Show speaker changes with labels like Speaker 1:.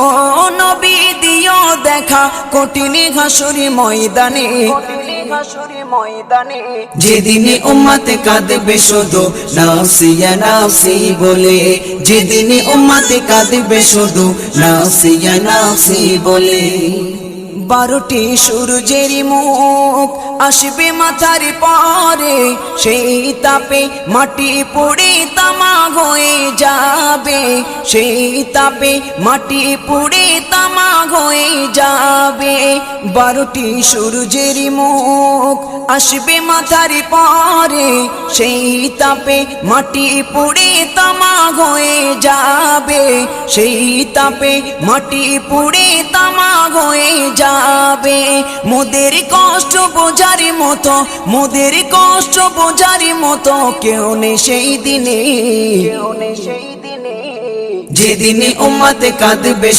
Speaker 1: ও নবী দিও দেখা কঠিন হাসুরি ময়দানে, যেদিনে উম্মত কাঁদবে শুধু নাফসি ইয়া নাফসি বলে, যেদিনে উম্মত কাঁদবে শুধু নাফসি ইয়া নাফসি বলে। 12টি সূর্যের মুখ আসবে মাথার পরে, সেই তাপে মাটি পুড়ে তামা হয়ে যাবে, সেই তাপে মাটি পুড়ে তামা হয়ে যাবে। 12টি সূর্যের মুখ আসবে মাথার পরে, সেই তাপে মাটি পুড়ে তামা হয়ে যাবে, সেই তাপে মাটি পুড়ে তামা হয়ে যাবে। মোদের কষ্ট বোঝার মতো, মোদের কষ্ট বোঝার মতো কেউ নেই সেই দিনে, যেদিনে উম্মত কাঁদবে।